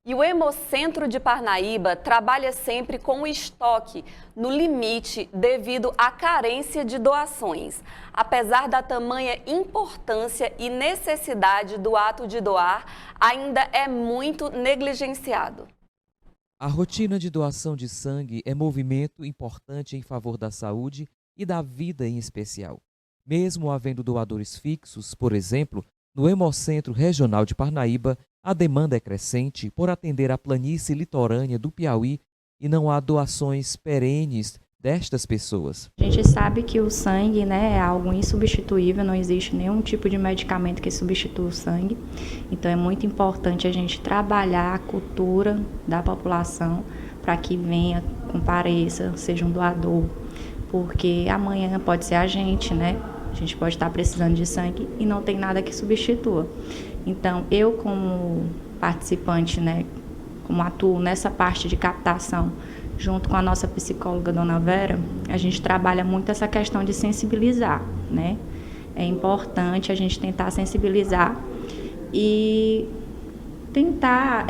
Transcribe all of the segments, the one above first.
E o Hemocentro de Parnaíba trabalha sempre com o estoque no limite devido à carência de doações. Apesar da tamanha importância e necessidade do ato de doar, ainda é muito negligenciado. A rotina de doação de sangue é movimento importante em favor da saúde e da vida em especial. Mesmo havendo doadores fixos, por exemplo, no Hemocentro Regional de Parnaíba, a demanda é crescente por atender a planície litorânea do Piauí e não há doações perenes destas pessoas. A gente sabe que o sangue, né, é algo insubstituível, não existe nenhum tipo de medicamento que substitua o sangue. Então é muito importante a gente trabalhar a cultura da população para que venha, compareça, seja um doador, porque amanhã pode ser a gente, né? A gente pode estar precisando de sangue e não tem nada que substitua. Então eu, como participante, né, como atuo nessa parte de captação, junto com a nossa psicóloga, Dona Vera, a gente trabalha muito essa questão de sensibilizar, né? É importante a gente tentar sensibilizar e tentar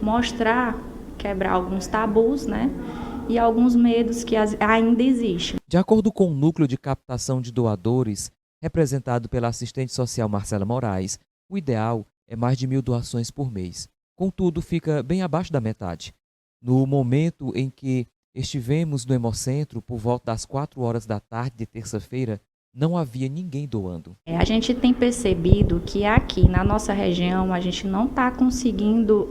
mostrar, quebrar alguns tabus, né? E alguns medos que ainda existem. De acordo com o Núcleo de Captação de Doadores, representado pela assistente social Marcela Moraes, o ideal é mais de 1.000 doações por mês. Contudo, fica bem abaixo da metade. No momento em que estivemos no Hemocentro, por volta das 4 horas da tarde de terça-feira, não havia ninguém doando. A gente tem percebido que aqui na nossa região a gente não está conseguindo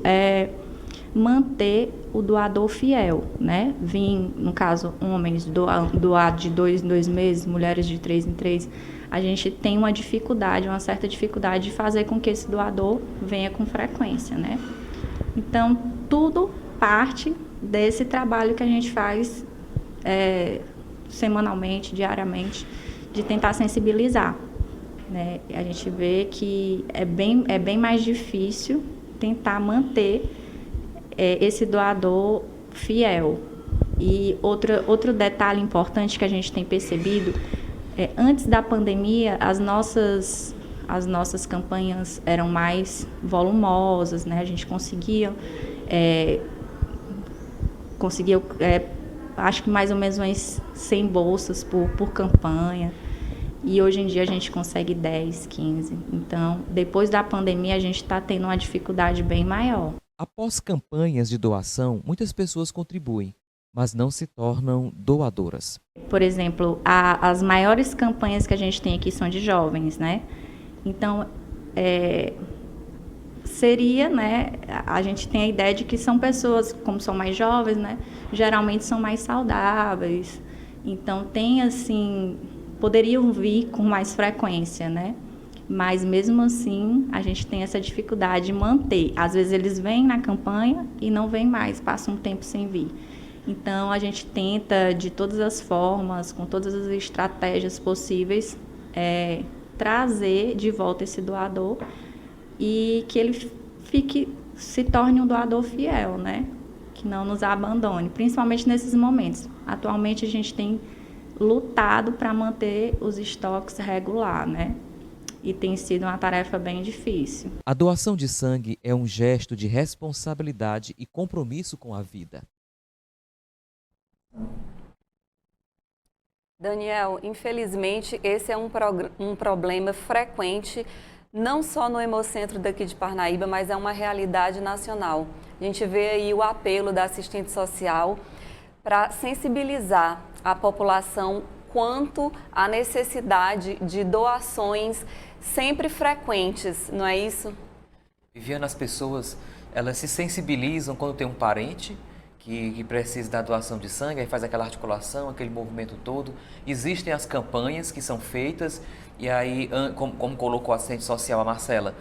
manter o doador fiel, né? No caso, homens doar de 2 em 2 meses, mulheres de 3 em 3. A gente tem uma certa dificuldade de fazer com que esse doador venha com frequência, né? Então, tudo parte desse trabalho que a gente faz semanalmente, diariamente, de tentar sensibilizar, né? A gente vê que é bem mais difícil tentar manter esse doador fiel. E outro detalhe importante que a gente tem percebido, antes da pandemia, as nossas campanhas eram mais volumosas, né? A gente conseguia acho que mais ou menos umas 100 bolsas por campanha. E hoje em dia a gente consegue 10, 15. Então, depois da pandemia, a gente está tendo uma dificuldade bem maior. Após campanhas de doação, muitas pessoas contribuem, mas não se tornam doadoras. Por exemplo, as maiores campanhas que a gente tem aqui são de jovens, né? Então, seria, né, a gente tem a ideia de que são pessoas, como são mais jovens, né, geralmente são mais saudáveis. Então, poderiam vir com mais frequência, né? Mas mesmo assim, a gente tem essa dificuldade de manter. Às vezes eles vêm na campanha e não vêm mais, passam um tempo sem vir. Então, a gente tenta, de todas as formas, com todas as estratégias possíveis, trazer de volta esse doador e que ele se torne um doador fiel, né? Que não nos abandone, principalmente nesses momentos. Atualmente, a gente tem lutado para manter os estoques regular, né? E tem sido uma tarefa bem difícil. A doação de sangue é um gesto de responsabilidade e compromisso com a vida. Daniel, infelizmente esse é um problema frequente, não só no Hemocentro daqui de Parnaíba, mas é uma realidade nacional. A gente vê aí o apelo da assistente social para sensibilizar a população quanto à necessidade de doações sempre frequentes, não é isso? Viviane, as pessoas, elas se sensibilizam quando tem um parente que precisa da doação de sangue, aí faz aquela articulação, aquele movimento todo. Existem as campanhas que são feitas, e aí, como colocou a assistente social, a Marcela,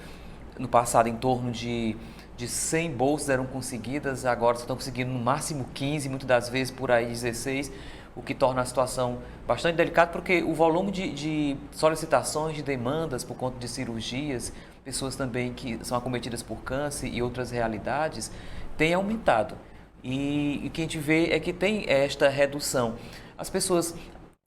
no passado em torno de 100 bolsas eram conseguidas, agora só estão conseguindo no máximo 15, muitas das vezes por aí 16, o que torna a situação bastante delicada, porque o volume de solicitações, de demandas por conta de cirurgias, pessoas também que são acometidas por câncer e outras realidades, tem aumentado. E o que a gente vê é que tem esta redução. As pessoas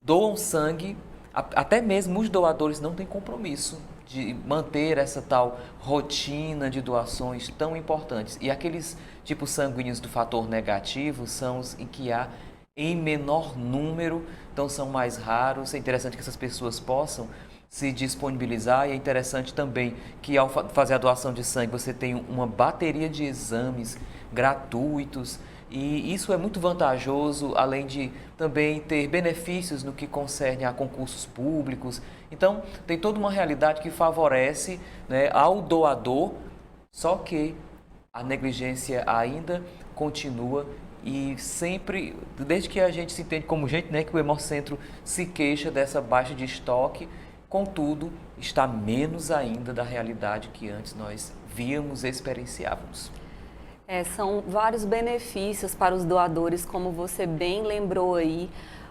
doam sangue, até mesmo os doadores não têm compromisso de manter essa tal rotina de doações tão importantes. E aqueles tipos sanguíneos do fator negativo são os em que há em menor número, então são mais raros. É interessante que essas pessoas possam se disponibilizar, e é interessante também que ao fazer a doação de sangue você tem uma bateria de exames gratuitos, e isso é muito vantajoso, além de também ter benefícios no que concerne a concursos públicos. Então, tem toda uma realidade que favorece, né, ao doador, só que a negligência ainda continua. E sempre, desde que a gente se entende como gente, né, que o Hemocentro se queixa dessa baixa de estoque, contudo, está menos ainda da realidade que antes nós víamos e experienciávamos. São vários benefícios para os doadores, como você bem lembrou aí,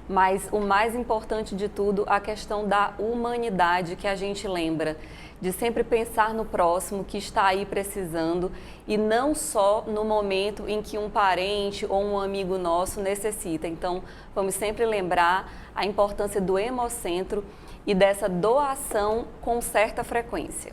mas o mais importante de tudo, a questão da humanidade que a gente lembra, de sempre pensar no próximo que está aí precisando e não só no momento em que um parente ou um amigo nosso necessita. Então, vamos sempre lembrar a importância do Hemocentro e dessa doação com certa frequência.